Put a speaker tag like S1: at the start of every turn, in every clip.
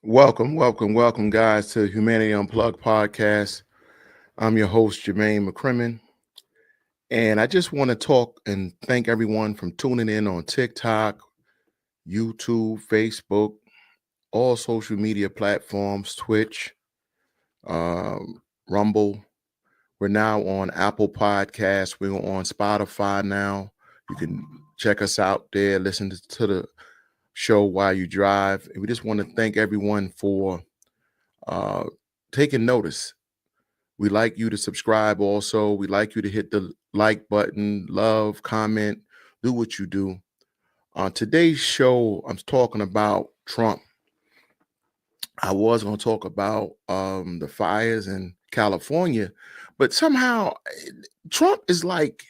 S1: Welcome, guys, to Humanity Unplugged podcast. I'm your host, Jermaine McCrimmon, and I just want to talk and thank everyone from tuning in on TikTok, YouTube, Facebook, all social media platforms, Twitch, Rumble. We're now on Apple Podcasts. We're on Spotify now. You can check us out there, listen to the show while you drive. And we just want to thank everyone for uh, taking notice. We like you to subscribe also. We like you to hit the like button, love, comment, do what you do. On today's show, I'm talking about Trump. I was going to talk about the fires in California, but somehow Trump is like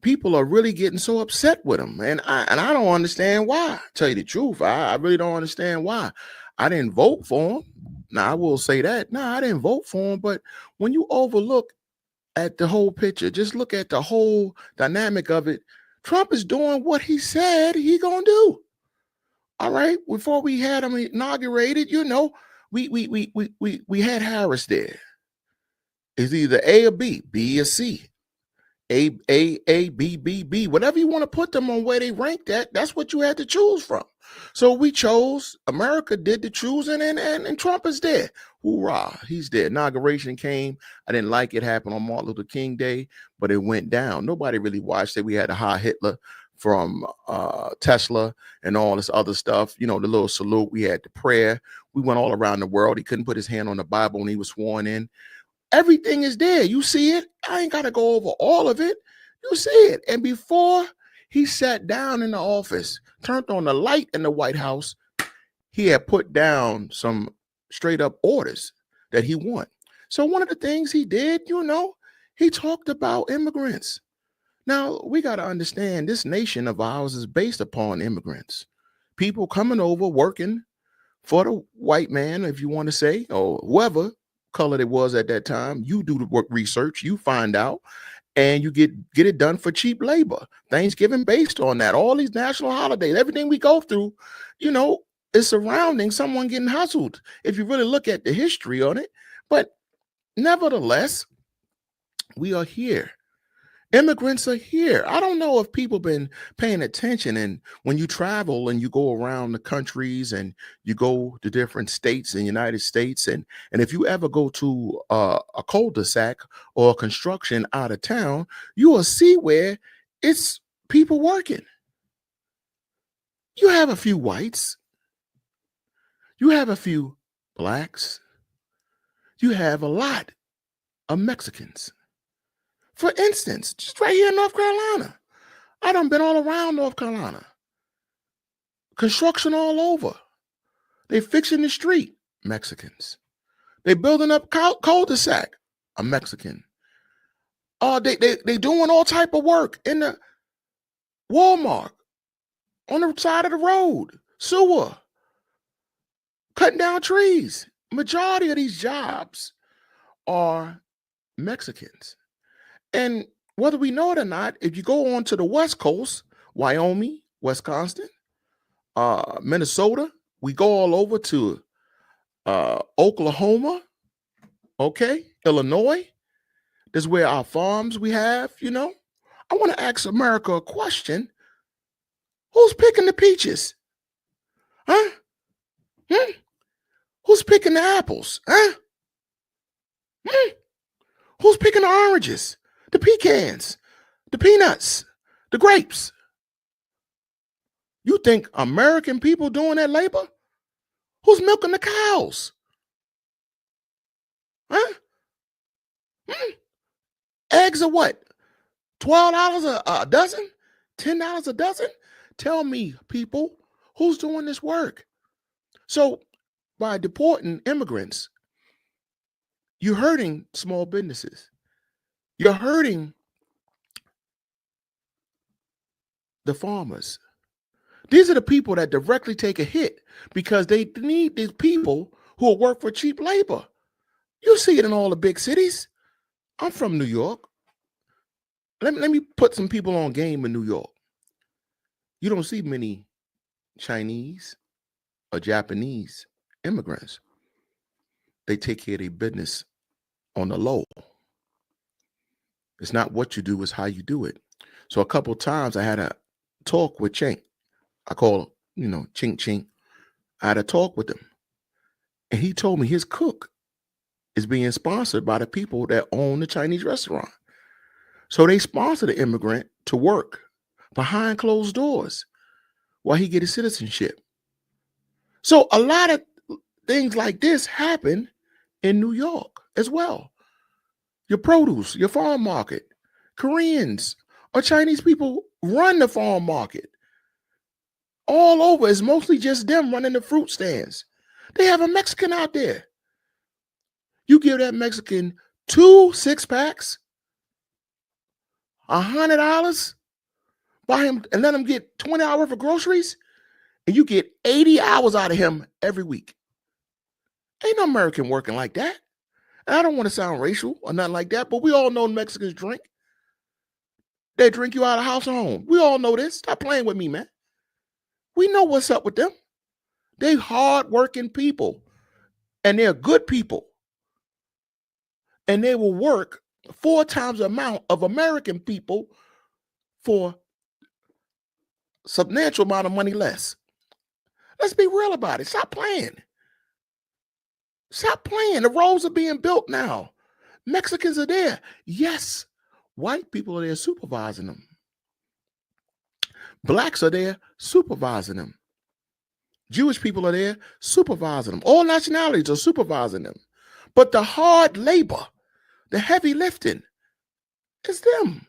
S1: people are really getting so upset with him, and I don't understand why. Tell you the truth, I really don't understand why. I didn't vote for him. Now I will say that. No, I didn't vote for him, but when you overlook at the whole picture, just look at the whole dynamic of it. Trump is doing what he said he gonna do. All right. Before we had him inaugurated, we had Harris there. It's either A or B, B or C. A, B, whatever you want to put them on where they ranked at, that's what you had to choose from. So we chose, America did the choosing, and Trump is there. Hoorah, he's there. Inauguration came. I didn't like it happened on Martin Luther King Day, but it went down. Nobody really watched it. We had a high Hitler from Tesla and all this other stuff. The little salute. We had the prayer. We went all around the world. He couldn't put his hand on the Bible when he was sworn in. Everything is there. You see it. I ain't got to go over all of it. You see it. And before he sat down in the office, turned on the light in the White House, he had put down some straight up orders that he wanted. So one of the things he did, he talked about immigrants. Now, we got to understand this nation of ours is based upon immigrants. People coming over, working for the white man, if you want to say, or whoever color it was at that time. You do the work research, you find out, and you get it done for cheap labor. Thanksgiving based on that. All these national holidays, everything we go through, is surrounding someone getting hustled. If you really look at the history on it, but nevertheless, we are here. Immigrants are here. I don't know if people been paying attention. And when you travel and you go around the countries and you go to different states in the United States, and if you ever go to a cul-de-sac or construction out of town, you will see where it's people working. You have a few whites. You have a few blacks. You have a lot of Mexicans. For instance, just right here in North Carolina. I done been all around North Carolina. Construction all over. They fixing the street, Mexicans. They building up cul-de-sac, a Mexican. They doing all type of work in the Walmart, on the side of the road, sewer, cutting down trees. Majority of these jobs are Mexicans. And whether we know it or not, if you go on to the West Coast, Wyoming, Wisconsin, Minnesota, we go all over to Oklahoma, okay, Illinois. This is where our farms we have, I want to ask America a question. Who's picking the peaches? Huh? Hmm? Who's picking the apples? Huh? Hmm? Who's picking the oranges, the pecans, the peanuts, the grapes? You think American people doing that labor? Who's milking the cows? Huh? Hmm? Eggs are what? $12 a dozen? $10 a dozen? Tell me, people, who's doing this work? So by deporting immigrants, you're hurting small businesses. You're hurting the farmers. These are the people that directly take a hit because they need these people who will work for cheap labor. You see it in all the big cities. I'm from New York. Let me put some people on game in New York. You don't see many Chinese or Japanese immigrants, they take care of their business on the low. It's not what you do, it's how you do it. So a couple times I had a talk with Chink. I call, Chink Chink. I had a talk with him. And he told me his cook is being sponsored by the people that own the Chinese restaurant. So they sponsor the immigrant to work behind closed doors while he get his citizenship. So a lot of things like this happen in New York as well. Your produce, your farm market, Koreans or Chinese people run the farm market. All over, it's mostly just them running the fruit stands. They have a Mexican out there. You give that Mexican 2 6-packs, $100, buy him and let him get 20 hours worth of groceries, and you get 80 hours out of him every week. Ain't no American working like that. And I don't want to sound racial or nothing like that, but we all know Mexicans drink. They drink you out of house and home. We all know this. Stop playing with me, man. We know what's up with them. They hard-working people, and they're good people. And they will work 4 times the amount of American people for substantial amount of money less. Let's be real about it. Stop playing. Stop playing. The roads are being built now. Mexicans are there. Yes, white people are there supervising them. Blacks are there supervising them. Jewish people are there supervising them. All nationalities are supervising them. But the hard labor, the heavy lifting, is them.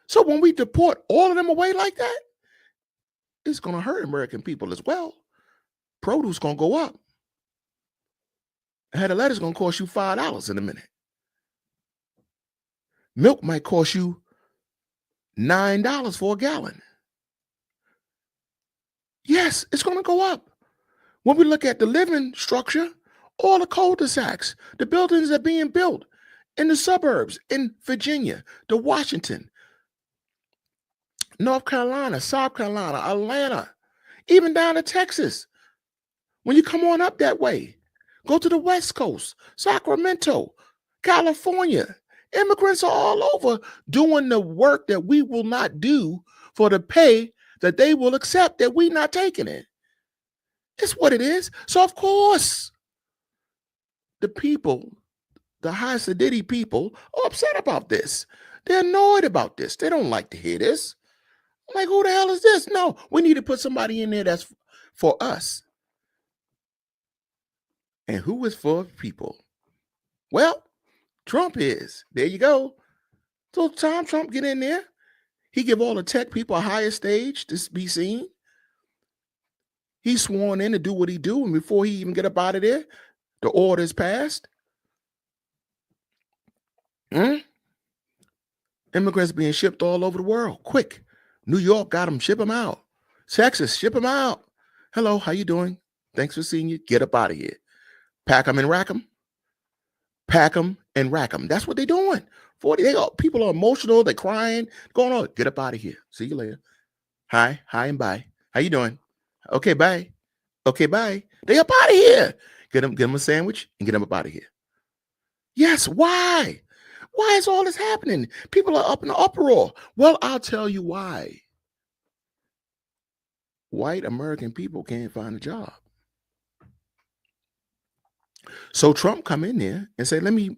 S1: So when we deport all of them away like that, it's going to hurt American people as well. Produce going to go up. A head of lettuce going to cost you $5 in a minute. Milk might cost you $9 for a gallon. Yes, it's going to go up. When we look at the living structure, all the cul-de-sacs, the buildings that are being built in the suburbs, in Virginia, the Washington, North Carolina, South Carolina, Atlanta, even down to Texas. When you come on up that way, go to the West Coast, Sacramento, California. Immigrants are all over doing the work that we will not do for the pay that they will accept that we not taking it. It's what it is. So of course, the people, the high sedity people, are upset about this. They're annoyed about this. They don't like to hear this. Like, who the hell is this? No, we need to put somebody in there that's for us. And who is for people? Well, Trump is. There you go. So Trump get in there. He give all the tech people a higher stage to be seen. He's sworn in to do what he do, and before he even get up out of there, the order is passed. Immigrants being shipped all over the world. Quick. New York got them. Ship them out. Texas, ship them out. Hello, how you doing? Thanks for seeing you. Get up out of here. Pack them and rack them. Pack them and rack them. That's what they're doing. People are emotional. They're crying. Going on. Get up out of here. See you later. Hi and bye. How you doing? Okay, bye. Okay, bye. They up out of here. Get them a sandwich and get them up out of here. Yes, why? Why is all this happening? People are up in the uproar. Well, I'll tell you why. White American people can't find a job. So Trump come in there and say, let me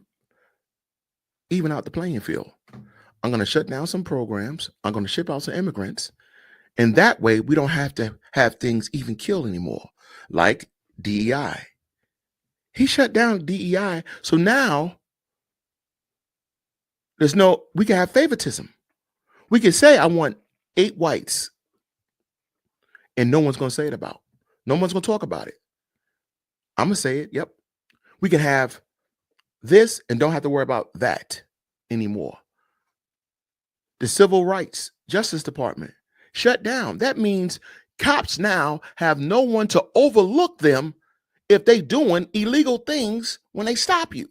S1: even out the playing field. I'm going to shut down some programs. I'm going to ship out some immigrants. And that way we don't have to have things even killed anymore, like DEI. He shut down DEI. So now we can have favoritism. We can say, I want 8 whites. And no one's going to say it about. No one's going to talk about it. I'm going to say it. Yep. We can have this and don't have to worry about that anymore. The Civil Rights Justice Department shut down. That means cops now have no one to overlook them if they doing illegal things when they stop you.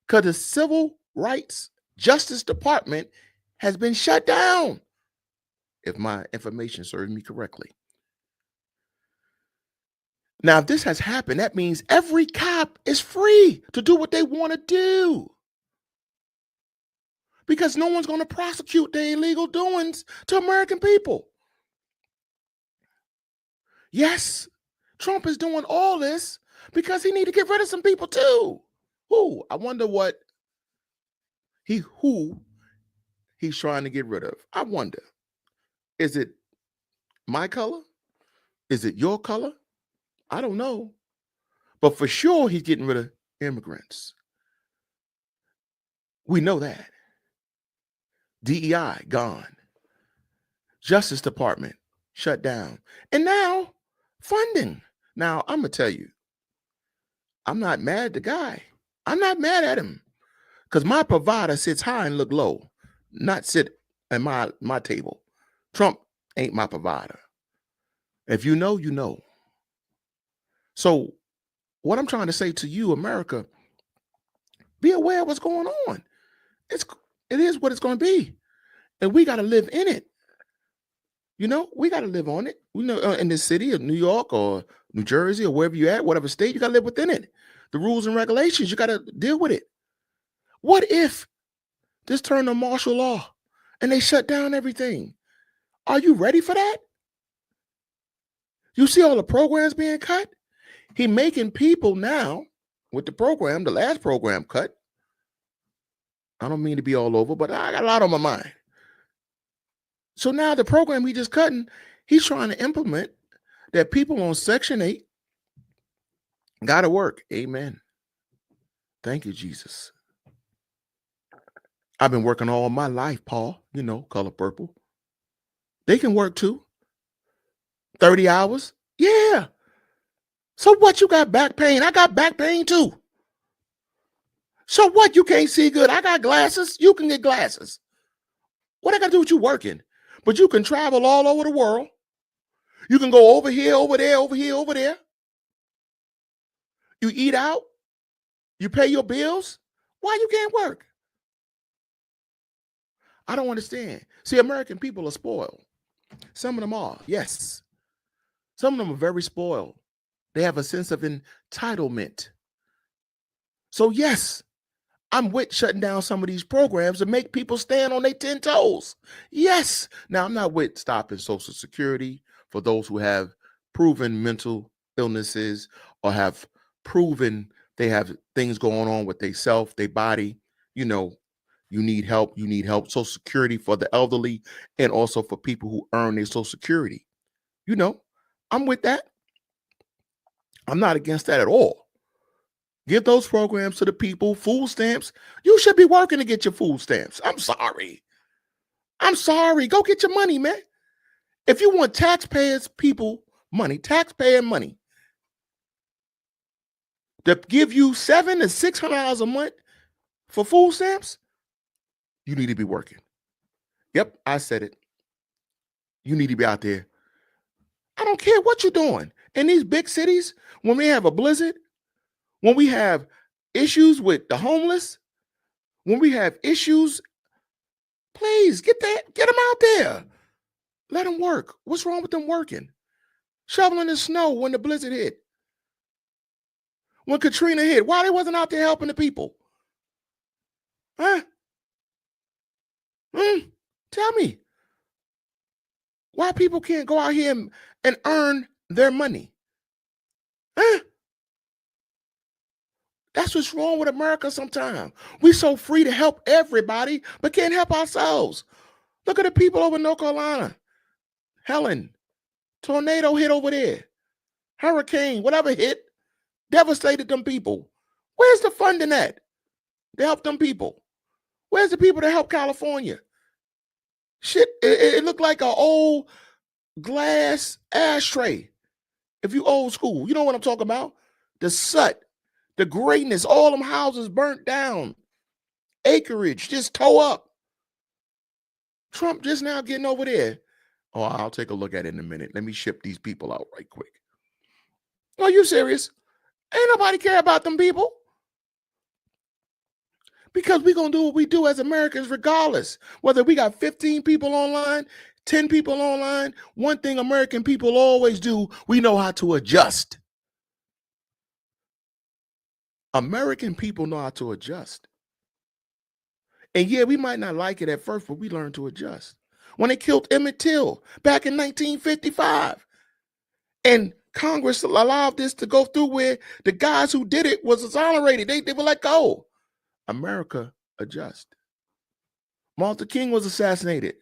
S1: Because the Civil Rights Justice Department has been shut down, if my information serves me correctly. Now, if this has happened, that means every cop is free to do what they want to do because no one's going to prosecute their illegal doings to American people. Yes, Trump is doing all this because he need to get rid of some people too. Who? I wonder who he's trying to get rid of. I wonder. Is it my color? Is it your color? I don't know. But for sure he's getting rid of immigrants. We know that. DEI gone. Justice Department shut down. And now funding. Now, I'm going to tell you, I'm not mad at the guy. I'm not mad at him because my provider sits high and look low, not sit at my table. Trump ain't my provider. If you know, you know. So what I'm trying to say to you, America, be aware of what's going on. It is what it's going to be. And we got to live in it. You know, we got to live on it. We know in the city of New York or New Jersey or wherever you're at, whatever state, you got to live within it. The rules and regulations, you got to deal with it. What if this turned to martial law and they shut down everything? Are you ready for that? You see all the programs being cut? He making people now with the program, the last program cut. I don't mean to be all over, but I got a lot on my mind. So now the program he just cutting, he's trying to implement that people on Section 8 got to work. Amen. Thank you, Jesus. I've been working all my life, Paul, you know, color purple. They can work too. 30 hours. Yeah. So what? You got back pain? I got back pain too. So what? You can't see good? I got glasses. You can get glasses. What I got to do with you working? But you can travel all over the world. You can go over here, over there, over here, over there. You eat out. You pay your bills. Why you can't work? I don't understand. See, American people are spoiled. Some of them are, yes. Some of them are very spoiled. They have a sense of entitlement. So, yes, I'm with shutting down some of these programs to make people stand on their 10 toes. Yes. Now, I'm not with stopping Social Security for those who have proven mental illnesses or have proven they have things going on with their self, their body. You know, you need help. You need help. Social Security for the elderly and also for people who earn their Social Security. You know, I'm with that. I'm not against that at all. Give those programs to the people. Food stamps. You should be working to get your food stamps. I'm sorry. Go get your money, man. If you want taxpayers, people money, taxpayer money to give you $700 to $600 a month for food stamps, you need to be working. Yep, I said it. You need to be out there. I don't care what you're doing. In these big cities, when we have a blizzard, when we have issues with the homeless, when we have issues, please get them out there. Let them work. What's wrong with them working? Shoveling the snow when the blizzard hit. When Katrina hit, why they wasn't out there helping the people? Huh? Tell me. Why people can't go out here and earn their money? Huh? That's what's wrong with America sometimes. We so free to help everybody, but can't help ourselves. Look at the people over in North Carolina. Helen, tornado hit over there. Hurricane, whatever hit, devastated them people. Where's the funding at to help them people? Where's the people to help California? Shit, it looked like an old glass ashtray. If you old school, you know what I'm talking about. The soot, the greatness, all them houses burnt down. Acreage just tore up. Trump just now getting over there. Oh, I'll take a look at it in a minute. Let me ship these people out right quick. Are you serious? Ain't nobody care about them people. Because we're going to do what we do as Americans regardless. Whether we got 15 people online, 10 people online, one thing American people always do, we know how to adjust. American people know how to adjust. And yeah, we might not like it at first, but we learn to adjust. When they killed Emmett Till back in 1955, and Congress allowed this to go through where the guys who did it was exonerated. They were let go. America adjust. Martin Luther King was assassinated.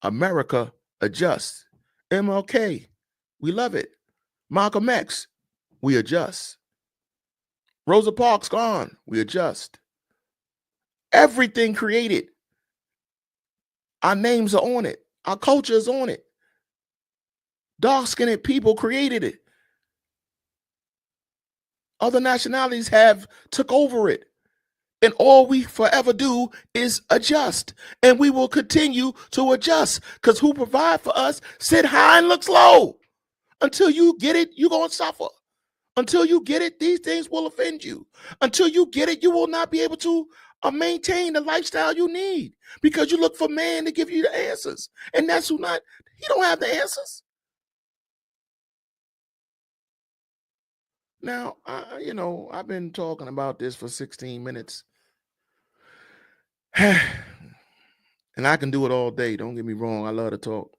S1: America adjusts. MLK, we love it. Malcolm X, we adjust. Rosa Parks gone, we adjust. Everything created. Our names are on it. Our culture is on it. Dark-skinned people created it. Other nationalities have took over it. And all we forever do is adjust. And we will continue to adjust. Because who provide for us sit high and looks low. Until you get it, you're going to suffer. Until you get it, these things will offend you. Until you get it, you will not be able to maintain the lifestyle you need. Because you look for man to give you the answers. And that's who not, he don't have the answers. Now, I've been talking about this for 16 minutes. And I can do it all day. Don't get me wrong. I love to talk.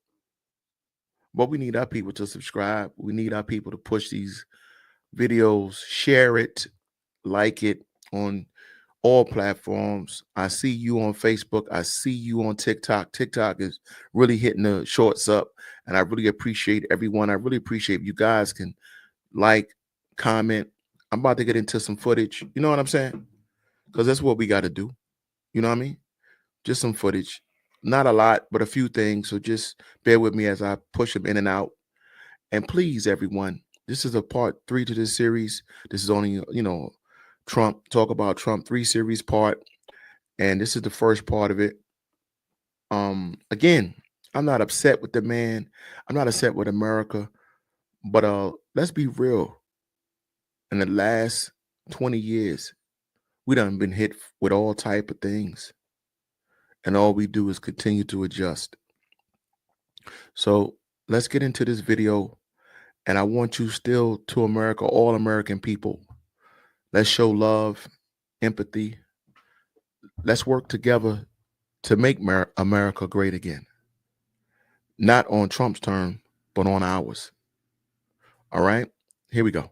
S1: But we need our people to subscribe. We need our people to push these videos, share it, like it on all platforms. I see you on Facebook. I see you on TikTok. TikTok is really hitting the shorts up. And I really appreciate everyone. I really appreciate you guys can like, comment. I'm about to get into some footage. You know what I'm saying? Because that's what we got to do. You know what I mean? Just some footage. Not a lot, but a few things. So just bear with me as I push them in and out. And please, everyone, this is a part 3 to this series. This is only, Trump, talk about Trump 3 series part. And this is the first part of it. Again, I'm not upset with the man. I'm not upset with America. But let's be real. In the last 20 years, we done been hit with all type of things. And all we do is continue to adjust. So let's get into this video. And I want you still to America, all American people. Let's show love, empathy. Let's work together to make America great again. Not on Trump's term, but on ours. All right, here we go.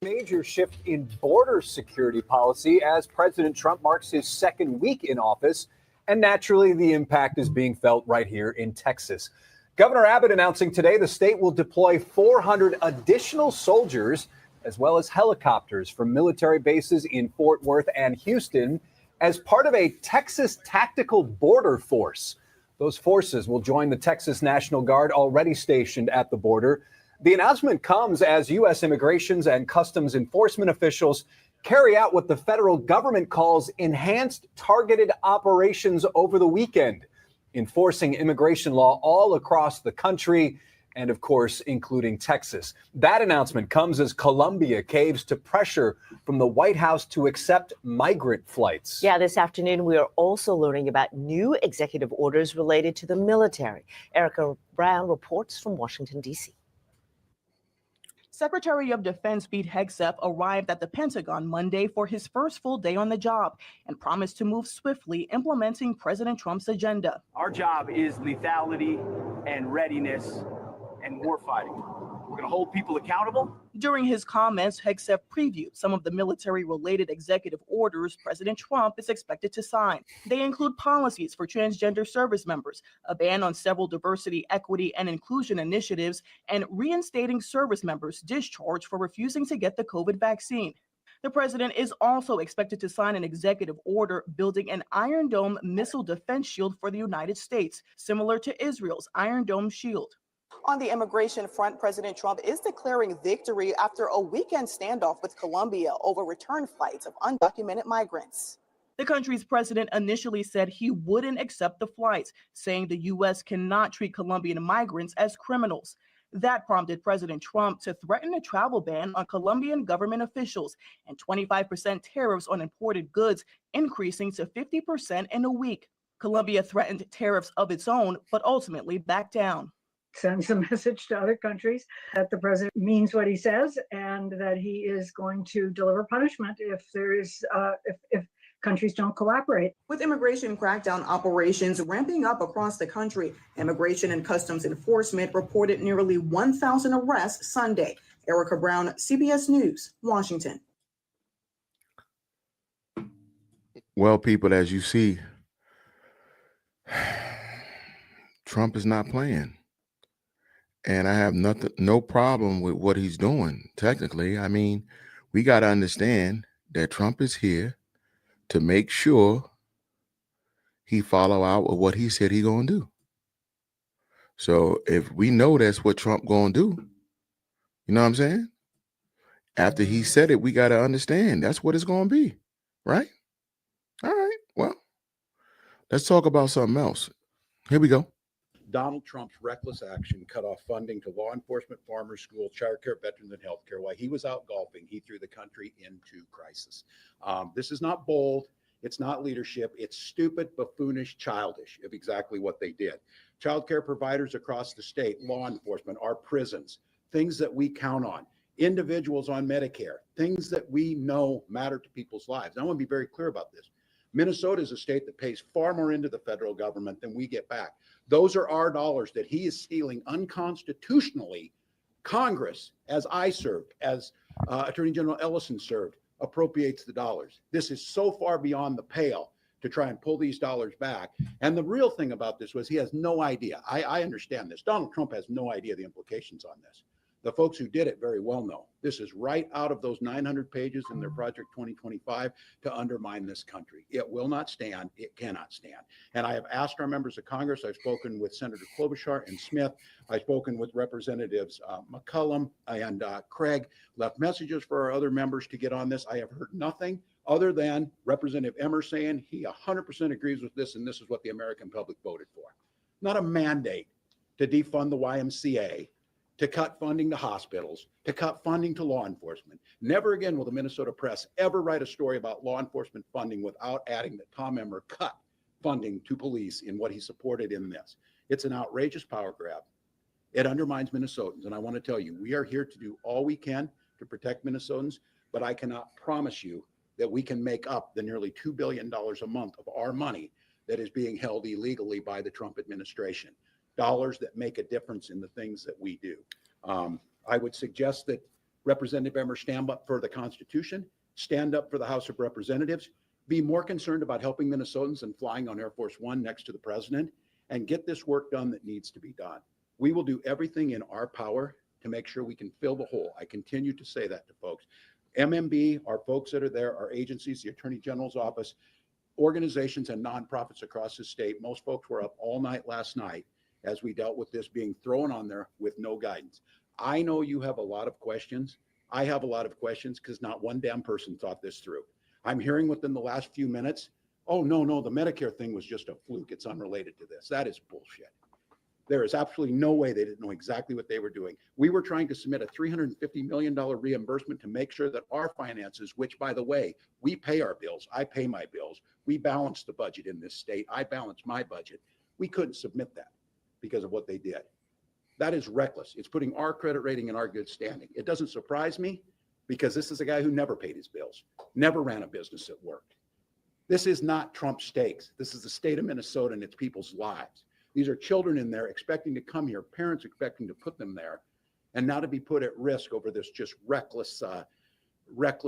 S2: Major shift in border security policy as President Trump marks his second week in office. And naturally, the impact is being felt right here in Texas. Governor Abbott announcing today the state will deploy 400 additional soldiers as well as helicopters from military bases in Fort Worth and Houston as part of a Texas Tactical Border Force. Those forces will join the Texas National Guard already stationed at the border. The announcement comes as U.S. Immigration and Customs Enforcement officials carry out what the federal government calls enhanced targeted operations over the weekend, enforcing immigration law all across the country and, of course, including Texas. That announcement comes as Colombia caves to pressure from the White House to accept migrant flights.
S3: Yeah, this afternoon we are also learning about new executive orders related to the military. Erica Brown reports from Washington, D.C.
S4: Secretary of Defense Pete Hegseth arrived at the Pentagon Monday for his first full day on the job and promised to move swiftly implementing President Trump's agenda.
S5: Our job is lethality and readiness and warfighting. We're going to hold people accountable.
S4: During his comments, Hegseth previewed some of the military-related executive orders President Trump is expected to sign. They include policies for transgender service members, a ban on several diversity, equity, and inclusion initiatives, and reinstating service members discharged for refusing to get the COVID vaccine. The president is also expected to sign an executive order building an Iron Dome missile defense shield for the United States, similar to Israel's Iron Dome shield.
S6: On the immigration front, President Trump is declaring victory after a weekend standoff with Colombia over return flights of undocumented migrants.
S4: The country's president initially said he wouldn't accept the flights, saying the U.S. cannot treat Colombian migrants as criminals. That prompted President Trump to threaten a travel ban on Colombian government officials and 25% tariffs on imported goods, increasing to 50% in a week. Colombia threatened tariffs of its own, but ultimately backed down.
S7: sends a message to other countries that the president means what he says and that he is going to deliver punishment if countries don't cooperate.
S6: With immigration crackdown operations ramping up across the country, Immigration and Customs Enforcement reported nearly 1,000 arrests Sunday. Erica Brown, CBS News, Washington.
S1: Well, people, as you see, Trump is not playing. And I have no problem with what he's doing, technically. I mean, we got to understand that Trump is here to make sure he follow out with what he said he gonna do. So if we know that's what Trump gonna do, you know what I'm saying? After he said it, we got to understand that's what it's gonna be, right? All right, well, let's talk about something else. Here we go.
S8: Donald Trump's reckless action cut off funding to law enforcement, farmers, schools, childcare, veterans, and healthcare. While he was out golfing, he threw the country into crisis. This is not bold. It's not leadership. It's stupid, buffoonish, childish of exactly what they did. Childcare providers across the state, law enforcement, our prisons, things that we count on, individuals on Medicare, things that we know matter to people's lives. And I want to be very clear about this. Minnesota is a state that pays far more into the federal government than we get back. Those are our dollars that he is stealing unconstitutionally. Congress, as I served, as Attorney General Ellison served, appropriates the dollars. This is so far beyond the pale to try and pull these dollars back. And the real thing about this was he has no idea. I understand this. Donald Trump has no idea the implications on this. The folks who did it very well know. This is right out of those 900 pages in their Project 2025 to undermine this country. It will not stand. It cannot stand. And I have asked our members of Congress. I've spoken with Senator Klobuchar and Smith. I've spoken with Representatives McCollum and Craig, left messages for our other members to get on this. I have heard nothing other than Representative Emmer saying he 100% agrees with this, and this is what the American public voted for. Not a mandate to defund the YMCA, to cut funding to hospitals, to cut funding to law enforcement. Never again will the Minnesota press ever write a story about law enforcement funding without adding that Tom Emmer cut funding to police in what he supported in this. It's an outrageous power grab. It undermines Minnesotans. And I want to tell you, we are here to do all we can to protect Minnesotans, but I cannot promise you that we can make up the nearly $2 billion a month of our money that is being held illegally by the Trump administration. Dollars that make a difference in the things that we do. I would suggest that Representative Emmer stand up for the Constitution, stand up for the House of Representatives, be more concerned about helping Minnesotans than flying on Air Force One next to the president, and get this work done that needs to be done. We will do everything in our power to make sure we can fill the hole. I continue to say that to folks. MMB, our folks that are there, our agencies, the Attorney General's office, organizations and nonprofits across the state. Most folks were up all night last night as we dealt with this being thrown on there with no guidance. I know you have a lot of questions. I have a lot of questions because not one damn person thought this through. I'm hearing within the last few minutes, oh, no, the Medicare thing was just a fluke. It's unrelated to this. That is bullshit. There is absolutely no way they didn't know exactly what they were doing. We were trying to submit a $350 million reimbursement to make sure that our finances, which, by the way, we pay our bills. I pay my bills. We balance the budget in this state. I balance my budget. We couldn't submit that because of what they did. That is reckless. It's putting our credit rating in our good standing. It doesn't surprise me because this is a guy who never paid his bills, never ran a business that worked. This is not Trump stakes. This is the state of Minnesota and its people's lives. These are children in there expecting to come here, parents expecting to put them there, and now to be put at risk over this just reckless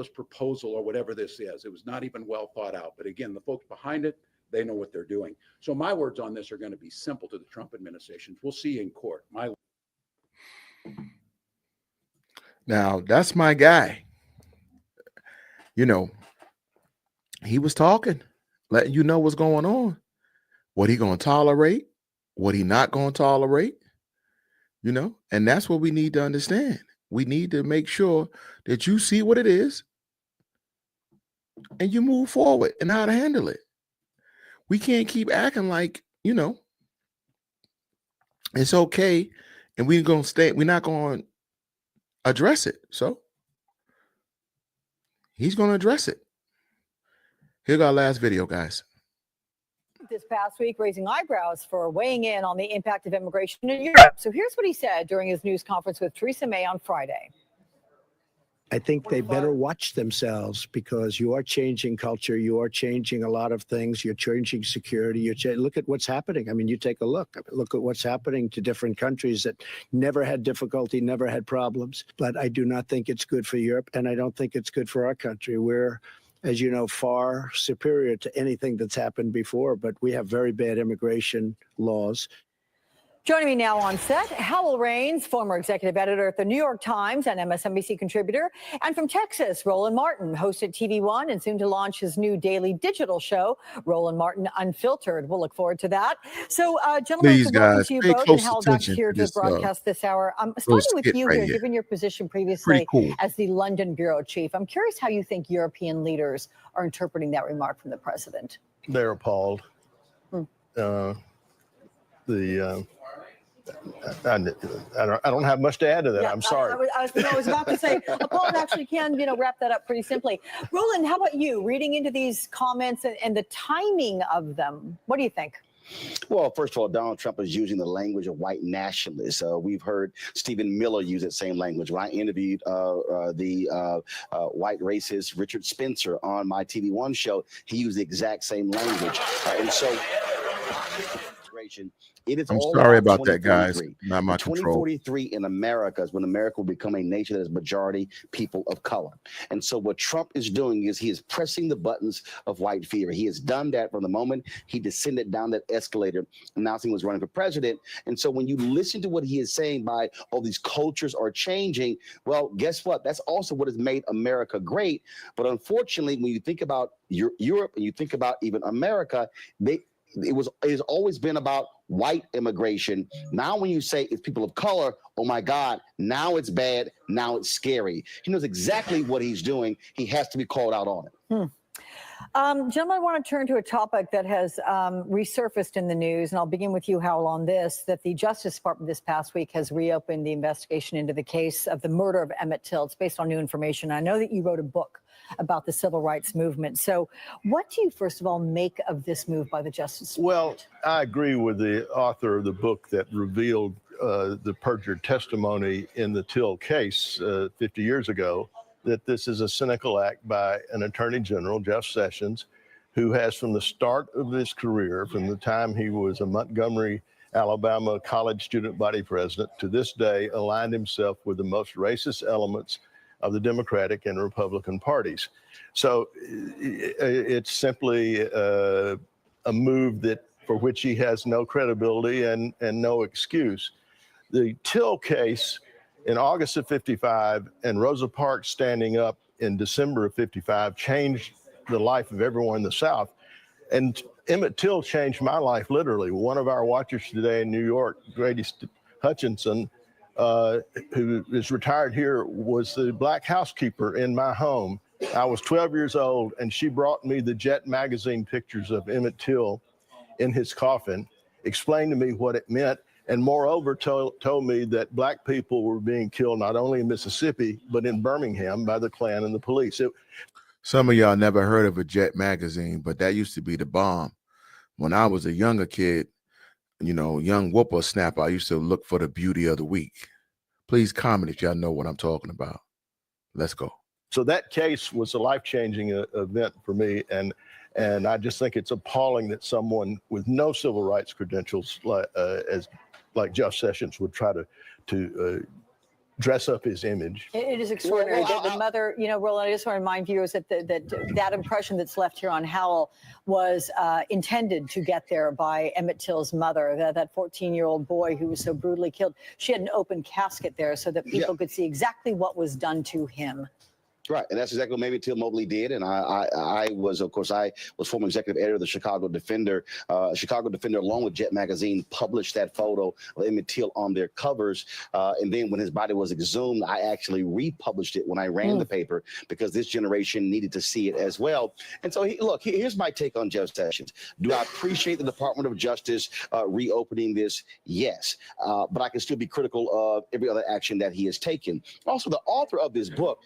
S8: proposal or whatever this is. It was not even well thought out. But again, the folks behind it, they know what they're doing. So my words on this are going to be simple to the Trump administration. We'll see you in court.
S1: Now, that's my guy. You know, he was talking, letting you know what's going on, what he going to tolerate, what he not going to tolerate, you know, and that's what we need to understand. We need to make sure that you see what it is and you move forward and how to handle it. We can't keep acting like, you know, it's okay and we're not going to address it. So he's going to address it. Here's our last video, guys.
S9: this past week, raising eyebrows for weighing in on the impact of immigration in Europe. So here's what he said during his news conference with Theresa May on Friday.
S10: I think they better watch themselves because you are changing culture. You are changing a lot of things. You're changing security. Look at what's happening. I mean, you take a look. Look at what's happening to different countries that never had difficulty, never had problems. But I do not think it's good for Europe, and I don't think it's good for our country. We're, as you know, far superior to anything that's happened before, but we have very bad immigration laws.
S9: Joining me now on set, Howell Raines, former executive editor at the New York Times and MSNBC contributor, and from Texas, Roland Martin, host at TV One and soon to launch his new daily digital show, Roland Martin Unfiltered. We'll look forward to that. So, gentlemen,
S1: Please,
S9: welcome
S1: guys,
S9: to you
S1: pay
S9: both,
S1: close
S9: and Howell, back
S1: attention
S9: here
S1: to
S9: to
S1: this,
S9: broadcast this hour. Starting with
S1: skit
S9: you
S1: right
S9: here,
S1: here.
S9: given your position
S1: Pretty
S9: previously
S1: cool.
S9: as the London bureau chief, I'm curious how you think European leaders are interpreting that remark from the president.
S11: They're appalled. I don't have much to add to that.
S9: Yeah,
S11: I'm sorry.
S9: I was about to say, appalled actually can, wrap that up pretty simply. Roland, how about you? Reading into these comments and the timing of them, what do you think?
S12: Well, first of all, Donald Trump is using the language of white nationalists. We've heard Stephen Miller use that same language. When I interviewed the white racist Richard Spencer on my TV One show, he used the exact same language. And so it is
S1: I'm
S12: all
S1: sorry about that, guys.
S12: 2043.
S1: Not my control.
S12: 2043 in America is when America will become a nation that is majority people of color. And so what Trump is doing is he is pressing the buttons of white fear. He has done that from the moment he descended down that escalator, announcing he was running for president. And so when you listen to what he is saying by, oh, these cultures are changing, well, guess what? That's also what has made America great. But unfortunately, when you think about Europe and you think about even America, it has always been about white immigration. Now, when you say it's people of color, oh my God, now it's bad. Now it's scary. He knows exactly what he's doing. He has to be called out on it.
S9: Gentlemen, I want to turn to a topic that has resurfaced in the news, and I'll begin with you, Howell, on this, that the Justice Department this past week has reopened the investigation into the case of the murder of Emmett Till. It's based on new information. I know that you wrote a book about the civil rights movement. So what do you, first of all, make of this move by the Justice Department?
S11: Well, I agree with the author of the book that revealed the perjured testimony in the Till case 50 years ago, that this is a cynical act by an attorney general, Jeff Sessions, who has from the start of his career, from the time he was a Montgomery, Alabama college student body president to this day, aligned himself with the most racist elements of the Democratic and Republican parties. So it's simply a move that for which he has no credibility and no excuse. The Till case in August of 55 and Rosa Parks standing up in December of 55 changed the life of everyone in the South. And Emmett Till changed my life, literally. One of our watchers today in New York, Grady Hutchinson, who is retired here, was the black housekeeper in my home. I was 12 years old, and she brought me the Jet magazine pictures of Emmett Till in his coffin, explained to me what it meant, and moreover told me that black people were being killed not only in Mississippi, but in Birmingham by the Klan and the police.
S1: Some of y'all never heard of a Jet magazine, but that used to be the bomb. When I was a younger kid, young whippersnapper, I used to look for the beauty of the week. Please comment if y'all know what I'm talking about. Let's go.
S11: So that case was a life-changing event for me, and I just think it's appalling that someone with no civil rights credentials like Jeff Sessions would try to dress up his image.
S9: It is extraordinary that the mother, Roland, I just want to remind viewers that that impression that's left here on Howell was intended to get there by Emmett Till's mother, that 14-year-old boy who was so brutally killed. She had an open casket there so that people could see exactly what was done to him.
S12: Right, and that's exactly what maybe Till Mobley did. And I was former executive editor of the Chicago Defender. Chicago Defender, along with Jet Magazine, published that photo of Emmett Till on their covers. And then when his body was exhumed, I actually republished it when I ran the paper because this generation needed to see it as well. And so, here's my take on Jeff Sessions. Do I appreciate the Department of Justice reopening this? Yes, but I can still be critical of every other action that he has taken. Also, the author of this book,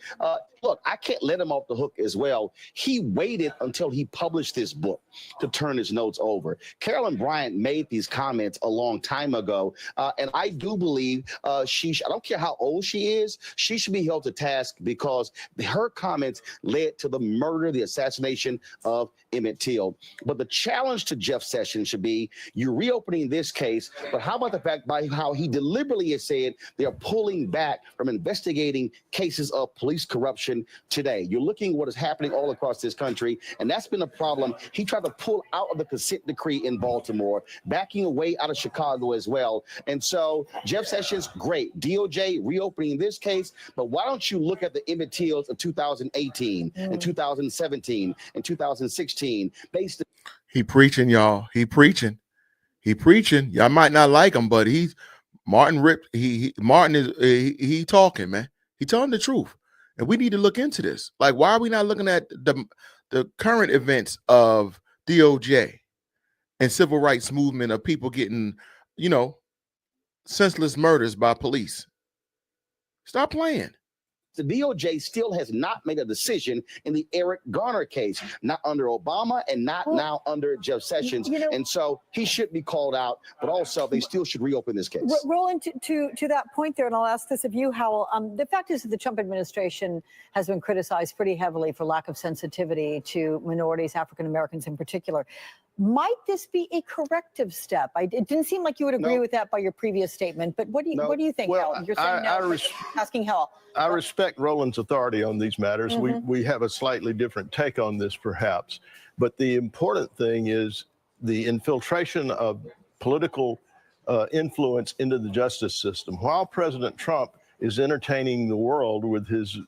S12: what? I can't let him off the hook as well. He waited until he published this book to turn his notes over. Carolyn Bryant made these comments a long time ago, and I do believe I don't care how old she is, she should be held to task because her comments led to the murder, the assassination of Emmett Till. But the challenge to Jeff Sessions should be, you're reopening this case, but how about the fact by how he deliberately has said they're pulling back from investigating cases of police corruption today. You're looking at what is happening all across this country, and that's been a problem. He tried to pull out of the consent decree in Baltimore, backing away out of Chicago as well. And so Jeff Sessions, great. DOJ reopening this case, but why don't you look at the Emmett Tills of 2018 and 2017 and 2016 based on—
S1: He preaching, y'all. He preaching. Y'all might not like him, but Martin is he talking, man. He telling the truth. And we need to look into this. Like, why are we not looking at the current events of DOJ and civil rights movement of people getting, senseless murders by police? Stop playing.
S12: the DOJ still has not made a decision in the Eric Garner case, not under Obama and not now under Jeff Sessions. And so he should be called out, but also they still should reopen this case.
S9: Roland, to that point there, and I'll ask this of you, Howell, the fact is that the Trump administration has been criticized pretty heavily for lack of sensitivity to minorities, African Americans in particular. Might this be a corrective step? It didn't seem like you would agree with that by your previous statement, but what do you think, Hal? You're saying no, asking Hal.
S11: I respect Roland's authority on these matters. We have a slightly different take on this, perhaps. But the important thing is the infiltration of political influence into the justice system. While President Trump is entertaining the world with his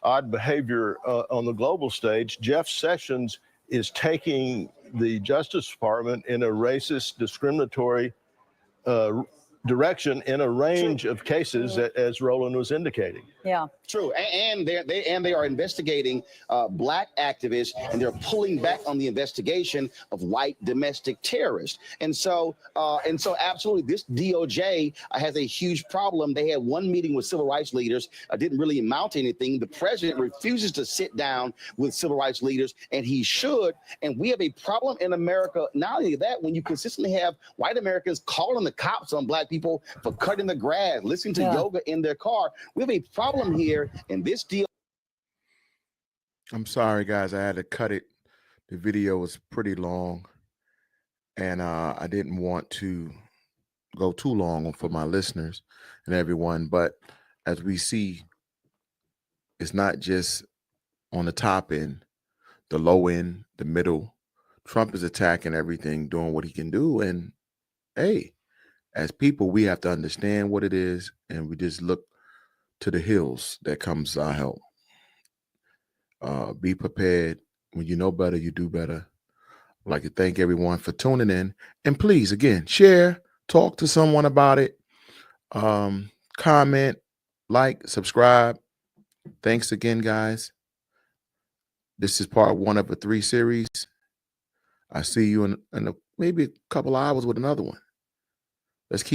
S11: odd behavior on the global stage, Jeff Sessions is taking the Justice Department in a racist, discriminatory direction in a range of cases, as Roland was indicating.
S9: Yeah,
S12: true. And they are investigating black activists, and they're pulling back on the investigation of white domestic terrorists. And so absolutely, this DOJ has a huge problem. They had one meeting with civil rights leaders, didn't really amount to anything. The president refuses to sit down with civil rights leaders, and he should. And we have a problem in America. Not only that, when you consistently have white Americans calling the cops on black people for cutting the grass, listening to yoga in their car, we have a problem here in this deal.
S1: I'm sorry, guys. I had to cut it. The video was pretty long, and I didn't want to go too long for my listeners and everyone. But as we see, it's not just on the top end, the low end, the middle. Trump is attacking everything, doing what he can do. And hey, as people, we have to understand what it is, and we just look to the hills that comes our help. Be prepared. When you know better, you do better. I'd like to thank everyone for tuning in. And please, again, share, talk to someone about it. Comment, like, subscribe. Thanks again, guys. This is part 1 of a 3 series. I see you in maybe a couple hours with another one. Let's keep